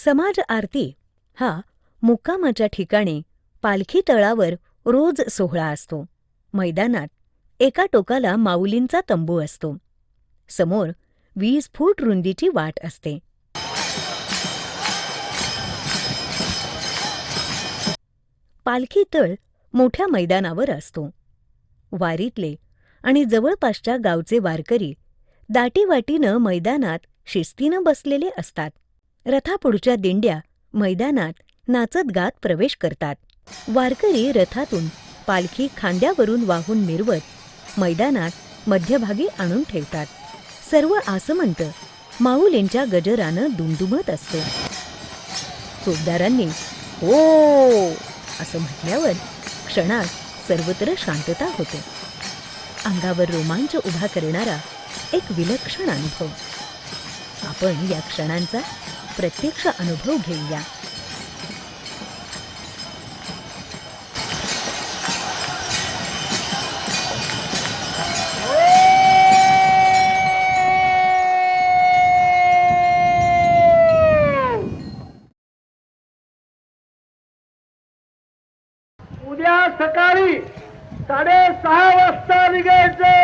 समाज आरती हा मुक्कामाच्या ठिकाणी पालखी तळावर रोज सोहळा असतो. मैदानात एका टोकाला माऊलींचा तंबू असतो. समोर 20 फूट रुंदीची वाट असते. पालखी तळ मोठ्या मैदानावर असतो. वारीतले आणि जवळपासच्या गावचे वारकरी दाटीवाटीनं मैदानात शिस्तीनं बसलेले असतात. रथापुढच्या दिंड्या मैदानात नाचत गात प्रवेश करतात. वारकरी रथातून पालखी खांद्यावरून वाहून मिरवत मैदानात मध्यभागी आणून ठेवतात. सर्व आसमंत माऊलींच्या गजरानं दुमदुमत असतो. चोपदारांनी "हो" असं म्हटल्यावर क्षणात सर्वत्र शांतता होते. अंगावर रोमांच उभा करणारा एक विलक्षण अनुभव. आपण या क्षणांचा प्रत्यक्ष अनुभव घेऊया. उद्या सकाळी 6:30 वाजता निघायचं.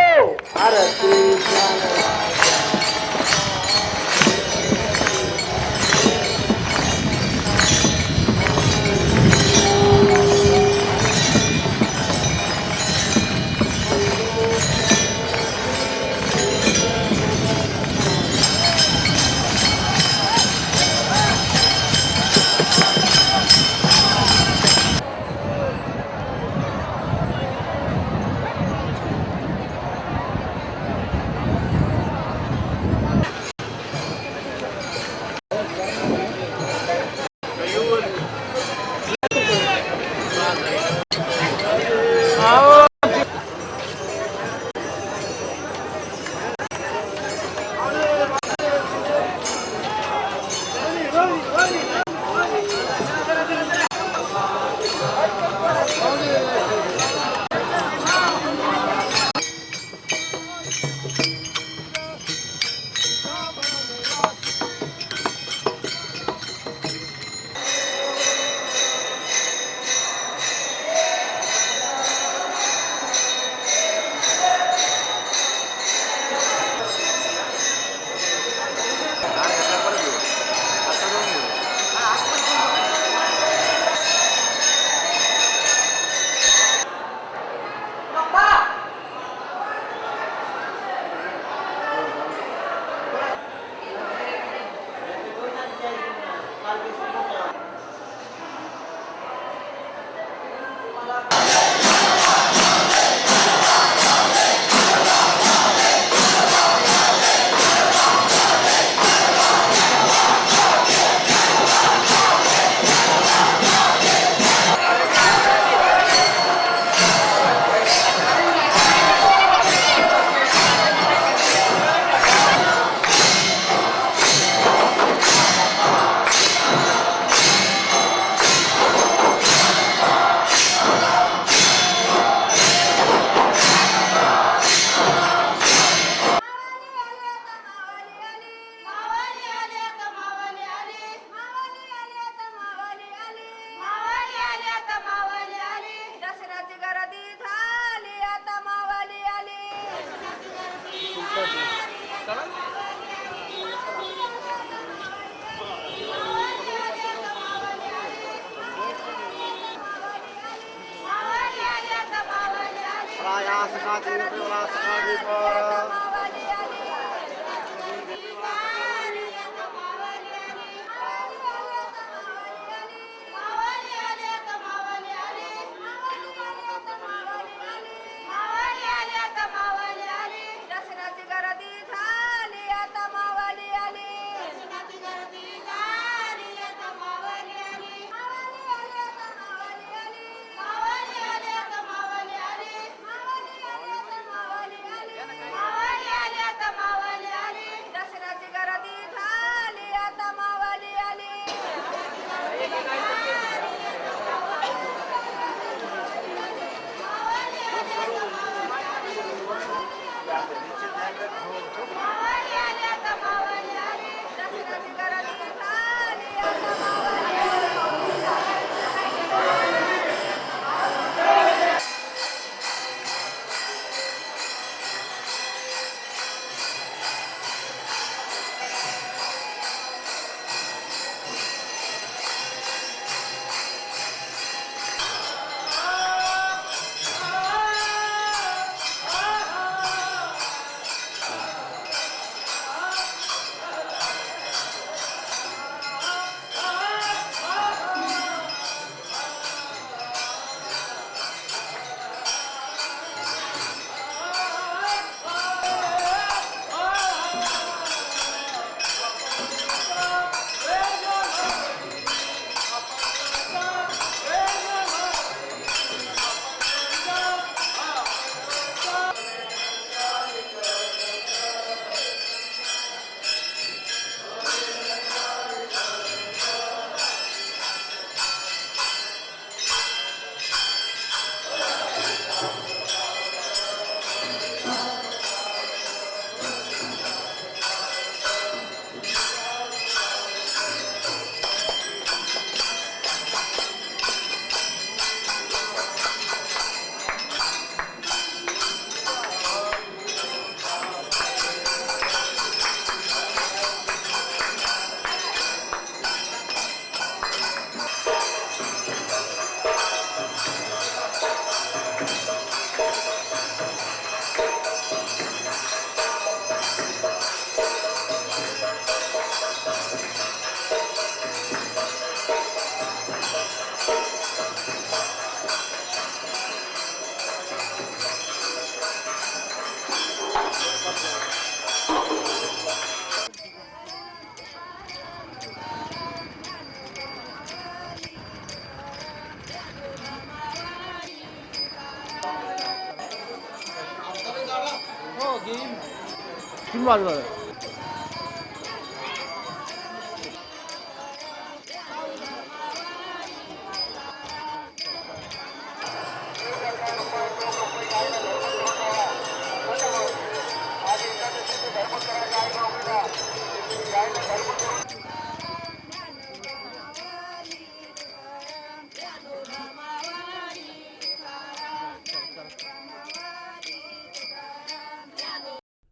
तुम्ही वाजवा.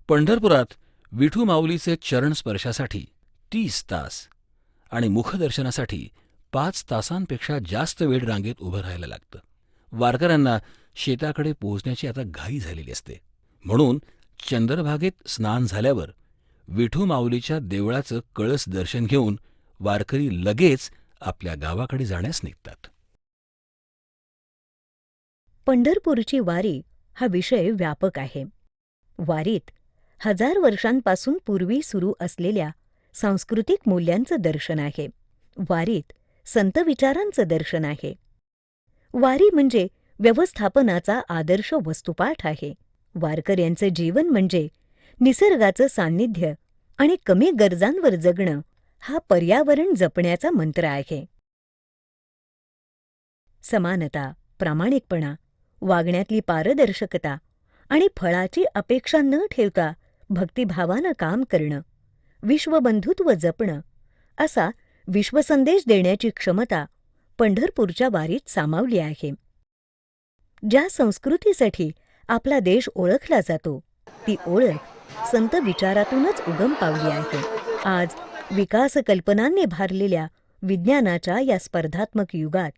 पंढरपुरात विठू माऊलीचे चरण स्पर्शासाठी 30 तास आणि मुखदर्शनासाठी 5 तासांपेक्षा जास्त वेळ रांगेत उभं राहायला लागतं. वारकऱ्यांना शेताकडे पोहोचण्याची आता घाई झालेली असते. म्हणून चंद्रभागेत स्नान झाल्यावर विठू माऊलीच्या देवळाचं कळस दर्शन घेऊन वारकरी लगेच आपल्या गावाकडे जाण्यास निघतात. पंढरपूरची वारी हा विषय व्यापक आहे. वारीत 1000 वर्षांपासून पूर्वी सुरू असलेल्या सांस्कृतिक मूल्यांचं दर्शन आहे. वारीत संत विचारांचं दर्शन आहे. वारी म्हणजे व्यवस्थापनाचा आदर्श वस्तुपाठ आहे. वारकऱ्यांचं जीवन म्हणजे निसर्गाचं सान्निध्य आणि कमी गरजांवर जगणं हा पर्यावरण जपण्याचा मंत्र आहे. समानता, प्रामाणिकपणा, वागण्यातली पारदर्शकता आणि फळाची अपेक्षा न ठेवता भक्तिभावानं काम करणं, विश्वबंधुत्व जपणं असा विश्वसंदेश देण्याची क्षमता पंढरपूरच्या वारीत सामावली आहे. ज्या संस्कृतीसाठी आपला देश ओळखला जातो ती ओळख संत विचारातूनच उगम पावली आहे. आज विकास कल्पनांनी भारलेल्या विज्ञानाच्या या स्पर्धात्मक युगात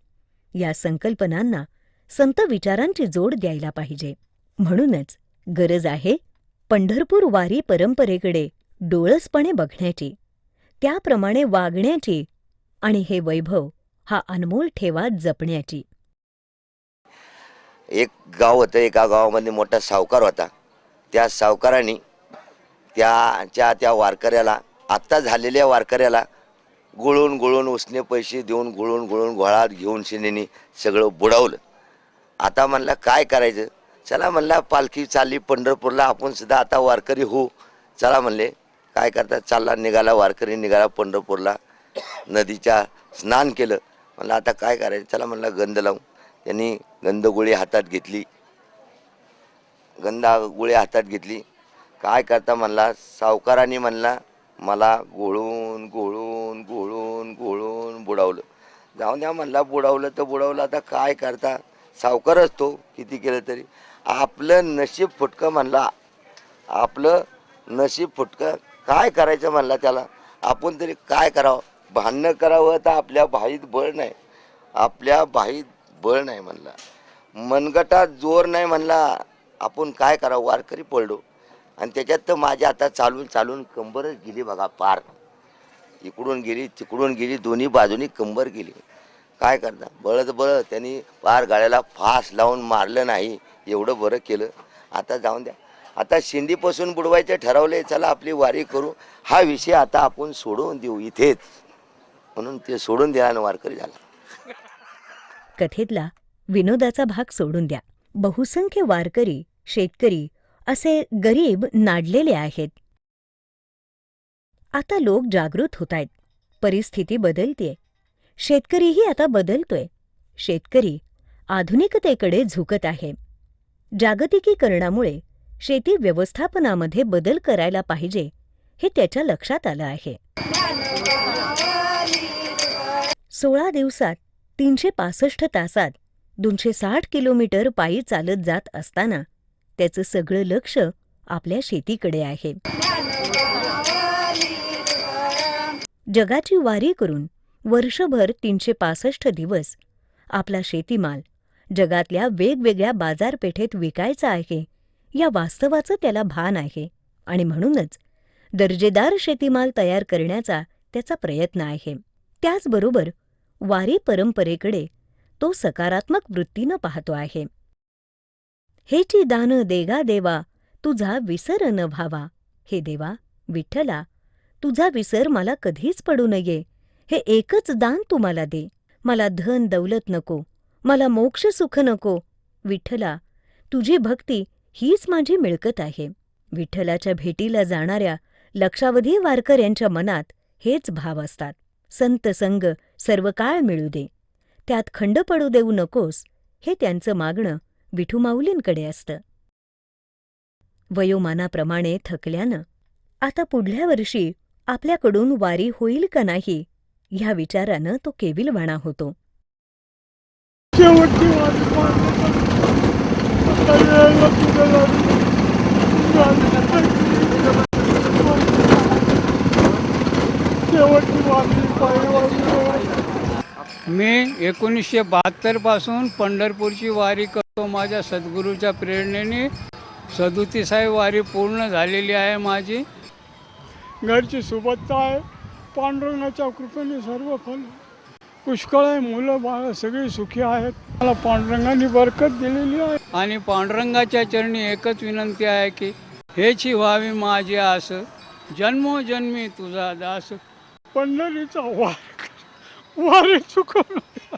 या संकल्पनांना संत विचारांची जोड द्यायला पाहिजे. म्हणूनच गरज आहे पंढरपूर वारी परंपरेकडे डोळसपणे बघण्याची, त्याप्रमाणे वागण्याची आणि हे वैभव हा अनमोल ठेवा जपण्याची. एक गाव होतं. एका गावामध्ये मोठा सावकार होता. त्या सावकाराने त्या वारकऱ्याला, आत्ता झालेल्या वारकऱ्याला गुळून उसने पैसे देऊन गुळून घोळात घेऊन शिनेनी सगळं बुडवलं. आता म्हणला काय करायचं, चला म्हणला पालखी चालली पंढरपूरला, आपण सुद्धा आता वारकरी होऊ. चला म्हणले, काय करता निघाला वारकरी, निघाला पंढरपूरला. नदीच्या स्नान केलं. म्हणलं आता काय करायचं, चला म्हणला गंध लावून. त्यांनी गंधगोळी हातात घेतली. काय करता म्हणला, सावकाराने म्हणला मला घोळून बुडवलं. जाऊन द्या म्हणला, बुडवलं तर बुडवलं, आता काय करता, सावकारच तो, किती केलं तरी. आपलं नशीब फुटकं म्हणला, आपलं नशीब फुटकं, काय करायचं म्हणला त्याला. आपण तरी काय करावं, भांडणं करावं तर आपल्या भाईत बळ नाही म्हणला, मनगटात जोर नाही म्हणला. आपण काय करावं, वारकरी पडलो. आणि त्याच्यात तर माझ्या आता चालून कंबरच गेली बघा पार. इकडून गेली दोन्ही बाजूनी कंबर गेली. काय करता, बळत त्यांनी पार गाड्याला फास लावून मारलं नाही, एवढं बरं केलं. आता जाऊन द्या, आता शिंदीपासून बुडवायचं ठरवले, चला आपली वारी करू. हा विषय आता आपण सोडून देऊ इथेच, म्हणून ते सोडून द्यायला वारकरी झाला. कथेतला विनोदाचा भाग सोडून द्या. बहुसंख्य वारकरी, शेतकरी असे गरीब नाडलेले आहेत. आता लोक जागृत होतायत. परिस्थिती बदलतेय. शेतकरीही आता बदलतोय. शेतकरी आधुनिकतेकडे झुकत आहे. जागतिकीकरणामुळे शेती व्यवस्थापनामध्ये बदल करायला पाहिजे हे त्याच्या लक्षात आलं आहे. 16 दिवसात 365 तासात 260 किलोमीटर पायी चालत जात असताना त्याचं सगळं लक्ष आपल्या शेतीकडे आहे. जगाची वारी करून वर्षभर 365 दिवस आपला शेतीमाल जगातल्या वेगवेगळ्या बाजारपेठेत विकायचा आहे या वास्तवाचं त्याला भान आहे. आणि म्हणूनच दर्जेदार शेतीमाल तयार करण्याचा त्याचा प्रयत्न आहे. त्याचबरोबर वारी परंपरेकडे तो सकारात्मक वृत्तीनं पाहतो आहे. हेची दान देगा देवा, तुझा विसर न व्हावा. हे देवा, विठ्ठला, तुझा विसर मला कधीच पडू नये. हे एकच दान तू मला दे. मला धन दौलत नको, मला मोक्ष सुख नको. विठ्ठला, तुझी भक्ती हीच माझी मिळकत आहे. विठ्ठलाच्या भेटीला जाणाऱ्या लक्षावधी वारकऱ्यांच्या मनात हेच भाव असतात. संत संग सर्व काळ मिळू दे, त्यात खंड पडू देऊ नकोस, हे त्यांचं मागणं विठू माऊलींकडे असतं. वयोमानाप्रमाणे थकल्यानं आता पुढल्या वर्षी आपल्याकडून वारी होईल का नाही ह्या विचारानं तो केविलवाणा होतो. शेवटची वारी पाहतो. आता यायला तुझ्या लागली. शेवटची वारी पाहिजे. मी 1972 पासून पंढरपूरची वारी करतो. माझ्या सद्गुरूच्या प्रेरणेने 37वी वारी पूर्ण झालेली आहे माझी. घरची सुबत्ता आहे. पांडुरंगाच्या कृपेने सर्व फल पुष्कळ आहे. मुलं बाळ सगळी सुखी आहेत. मला पांडुरंगाने बरकत दिलेली आहे. आणि पांडुरंगाच्या चरणी एकच विनंती आहे की हेची व्हावी माझी आस, जन्मोजन्मी तुझा दास. पंढरीचा वारी चुकवला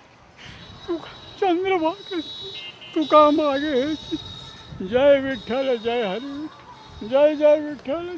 तुका चंद्रभागा तुका मागे. जय विठ्ठल जय हरी, जय जय विठ्ठल.